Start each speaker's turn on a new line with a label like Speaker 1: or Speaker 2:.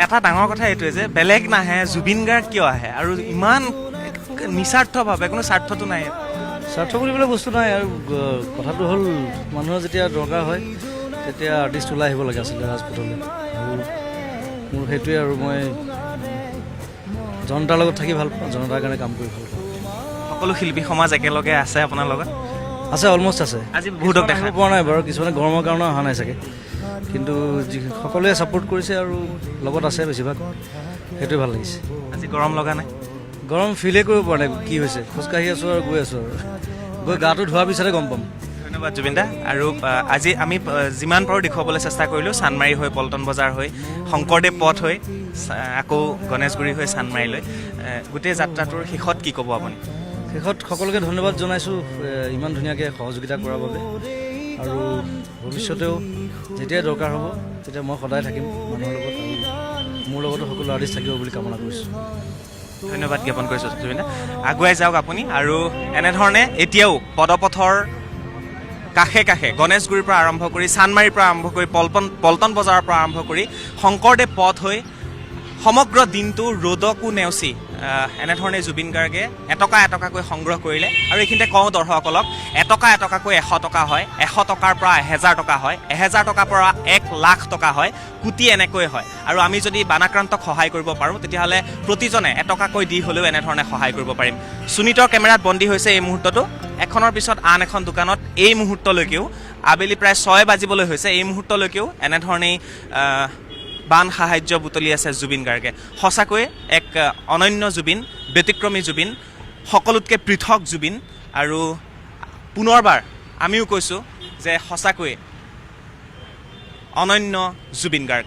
Speaker 1: এটা ডাঙৰ কথা এইটোৱে যে বেলেগ নাহে জুবিন গাৰ্গ কিয় আহে আৰু ইমান নিস্বাৰ্থভাৱে কোনো স্বাৰ্থটো নাই
Speaker 2: স্বাৰ্থ বুলিবলৈ বস্তু নাই আৰু কথাটো হ'ল মানুহৰ যেতিয়া দৰকাৰ হয় তেতিয়া আৰ্টিষ্ট ওলাই আহিব লাগে আচলতে ৰাজপথলৈ আৰু মোৰ সেইটোৱে আৰু মই জনতাৰ লগত থাকি ভাল পাওঁ জনতাৰ কাৰণে কাম কৰি ভাল পাওঁ
Speaker 1: সকলো শিল্পী সমাজ একেলগে আছে আপোনাৰ লগত
Speaker 2: আছে অলমষ্ট আছে
Speaker 1: আজি বহুতক দেখা
Speaker 2: পোৱা নাই বাৰু কিছুমানে গৰমৰ কাৰণে অহা নাই চাগে কিন্তু সকলোৱে ছাপোৰ্ট কৰিছে আৰু লগত আছে বেছিভাগ সেইটোৱে ভাল লাগিছে
Speaker 1: আজি গৰম লগা নাই
Speaker 2: গৰম ফিলেই কৰিব পৰা নাই কি হৈছে খোজকাঢ়ি আছোঁ আৰু গৈ আছোঁ আৰু গৈ গাটো ধোৱাৰ পিছতে গম পাম
Speaker 1: ধন্যবাদ জুবিন দা আৰু আজি আমি যিমান পাৰোঁ দেখুৱাবলৈ চেষ্টা কৰিলোঁ চানমাৰী হৈ পল্টন বজাৰ হৈ শংকৰদেৱ পথ হৈ আকৌ গণেশগুৰি হৈ চানমাৰীলৈ গোটেই যাত্ৰাটোৰ শেষত কি ক'ব আপুনি
Speaker 2: শেষত সকলোকে ধন্যবাদ জনাইছোঁ ইমান ধুনীয়াকৈ সহযোগিতা কৰাৰ বাবে আৰু ভৱিষ্যতেও যেতিয়াই দৰকাৰ হ'ব তেতিয়া মই সদায় থাকিম মানুহৰ লগত আৰু মোৰ লগতো সকলো আৰ্টিষ্ট থাকিব বুলি কামনা কৰিছোঁ
Speaker 1: ধন্যবাদ জ্ঞাপন কৰিছোঁ জুবিন দা আগুৱাই যাওক আপুনি আৰু এনেধৰণে এতিয়াও পদপথৰ কাষে কাষে গণেশগুৰিৰ পৰা আৰম্ভ কৰি চানমাৰীৰ পৰা আৰম্ভ কৰি পল্টন বজাৰৰ পৰা আৰম্ভ কৰি শংকৰদেৱ পথ হৈ সমগ্ৰ দিনটো ৰ'দকো নেওচি এনেধৰণে জুবিন গাৰ্গে এটকা এটকাকৈ সংগ্ৰহ কৰিলে আৰু এইখিনিতে কওঁ দৰ্শকসকলক এটকা এটকাকৈ 100 টকা হয় 100 টকাৰ পৰা 1000 টকা হয় 1000 টকাৰ পৰা 1 লাখ টকা হয় কোটি এনেকৈ হয় আৰু আমি যদি বানাক্ৰান্তক সহায় কৰিব পাৰোঁ তেতিয়াহ'লে প্ৰতিজনে এটকাকৈ দি হ'লেও এনেধৰণে সহায় কৰিব পাৰিম সুনীতৰ কেমেৰাত বন্দী হৈছে এই মুহূৰ্তটো এখনৰ পিছত আন এখন দোকানত এই মুহূৰ্তলৈকেও আবেলি প্ৰায় 6 বাজিবলৈ হৈছে এই মুহূৰ্তলৈকেও এনেধৰণেই বান সাহায্য বুটলি আছে জুবিন গাৰ্গে সঁচাকৈয়ে এক অনন্য জুবিন ব্যতিক্ৰমী জুবিন সকলোতকৈ পৃথক জুবিন আৰু পুনৰবাৰ আমিও কৈছোঁ যে সঁচাকৈয়ে অনন্য জুবিন গাৰ্গ